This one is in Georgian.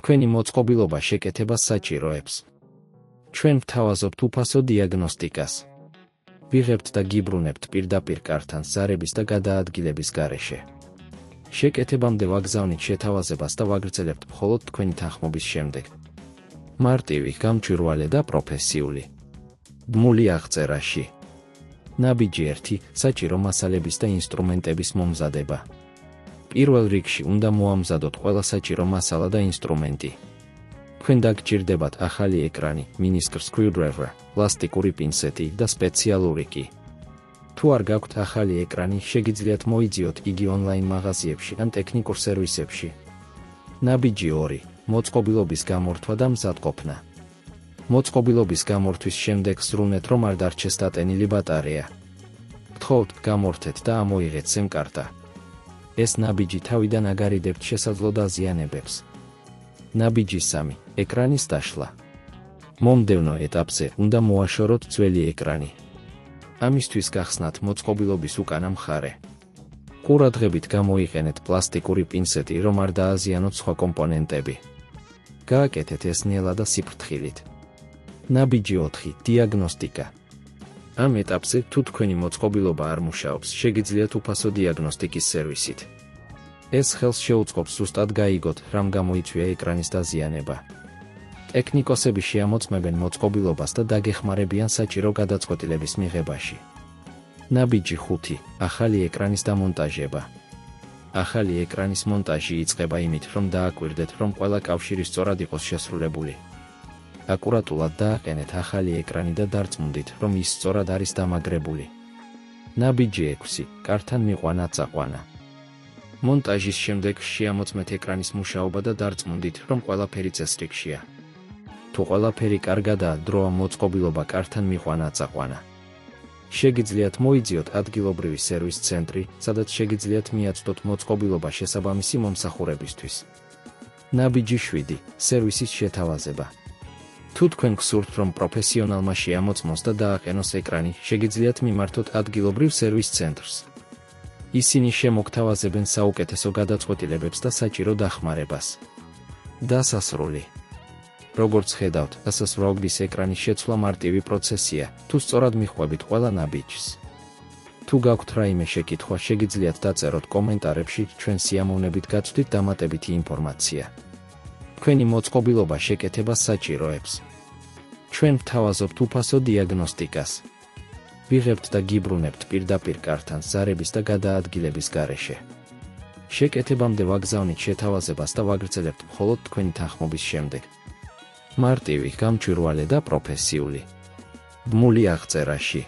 თქვენი მოწყობილობა შეკეთებას საჭიროებს. ჩვენ ვთავაზობთ უფასო დიაგნოსტიკას. ვიღებთ და გიბრუნებთ პირდაპირ კართან ზარების და გადაადგილების გარეშე. შეკეთებამდე ვაგზავნით შეთავაზებას და ვაგრძელებთ მხოლოდ თქვენი თანხმობის შემდეგ. მარტივი, გამჭვირვალე და პროფესიული. ბმული აღწერაში. ნაბიჯი 1. საჭირო მასალების და ინსტრუმენტების მომზადება. პირველ რიგში უნდა მოამზადოთ ყველა საჭირო მასალა და ინსტრუმენტი. თქვენ დაგჭირდებათ ახალი ეკრანი, მინისკრ სკრიუდრაივერ, პლასტიკური პინცეტი და სპეციალური კი. თუ არ გაქვთ ახალი ეკრანი, შეგიძლიათ მოიძიოთ იგი ონლაინ მაღაზიებში ან ტექნიკურ სერვისებში. ნაბიჯი 2. მოწყობილობის გამორთვა და მზადყოფნა. მოწყობილობის გამორთვის შემდეგ ზრუნეთ, რომ არ დარჩეს დატენილი ბატარეა. გთხოვთ, გამორთეთ და ამოიღეთ SIM კარტა. ეს ნაბიჯი თავიდან აგარიდებთ შესაძლო დაზიანებებს. ნაბიჯი 3. ეკრანის დაშლა. მომდევნო ეტაპზე უნდა მოაშოროთ ძველი ეკრანი. ამისთვის გახსნათ მოწყობილობის უკანა მხარე. ყურადღებით გამოიყენეთ პლასტიკური პინცეტი, რომ არ დააზიანოთ სხვა კომპონენტები. გააკეთეთ ეს ნელა და სიფრთხილით. ნაბიჯი 4. დიაგნოსტიკა. ამ ეტაპზე, თუ თქვენი მოწყობილობა არ მუშაობს, შეგიძლიათ უფასო დიაგნოსტიკის სერვისით. ეს ხელს შეუწყობს ზუსტად გაიგოთ, რამ გამოიწვია ეკრანის დაზიანება. ტექნიკოსები შეამოწმებენ მოწყობილობას და დაგეხმარებიან საჭირო გადაწყვეტილების მიღებაში. ნაბიჯი 5. ახალი ეკრანის დამონტაჟება. ახალი ეკრანის მონტაჟი იწყება იმით, რომ დააკვირდეთ, რომ ყველა კავშირი სწორად იყოს შესრულებული. აკურატულად დააყენეთ ახალი ეკრანი და დარწმუნდით, რომ ის სწორად არის დამაგრებული. ნაბიჯი 6. კართან მიყვანა წაყვანა. მონტაჟის შემდეგ შეამოწმეთ ეკრანის მუშაობა და დარწმუნდით, რომ ყველაფერი წესრიგშია. თუ ყველაფერი კარგადაა, დროა მოწყობილობა კართან მიყვანა წაყვანა. შეგიძლიათ მოიძიოთ ადგილობრივი სერვის ცენტრი, სადაც შეგიძლიათ მიაცდოთ მოწყობილობა შესაბამისი მომსახურებისთვის. ნაბიჯი 7. სერვისის შეთავაზება. თუ თქვენ გსურთ, რომ პროფესიონალმა შეამოწმოს და დააყენოს ეკრანი, შეგიძლიათ მიმართოთ ადგილობრივ სერვის ცენტრს. ისინი შემოგთავაზებენ საუკეთესო გადაწყვეტილებებს და საჭირო დახმარებას. დასასრული. როგორც ხედავთ, დასასრულის ეკრანის შეცვლა მარტივი პროცესია, თუ სწორად მიხვებით ყველა ნაბიჯს. თუ გაქვთ რაიმე შეკითხვა, შეგიძლიათ დაწეროთ კომენტარებში, ჩვენ სიამოვნებით გაცვდით დამატებითი ინფორმაცია. თქვენი მოწყობილობა შეკეთებას საჭიროებს. ჩვენ ვთავაზობთ უფასო დიაგნოსტიკას. ვიღებთ და გიბრუნებთ პირდაპირ კართან ზარების და გადაადგილების გარეშე. შეკეთებამდე ვაგზავნით შეთავაზებას და ვაგრძელებთ მხოლოდ თქვენი თანხმობის შემდეგ. მარტივი, გამჭვირვალე და პროფესიული. ბმული აღწერაში.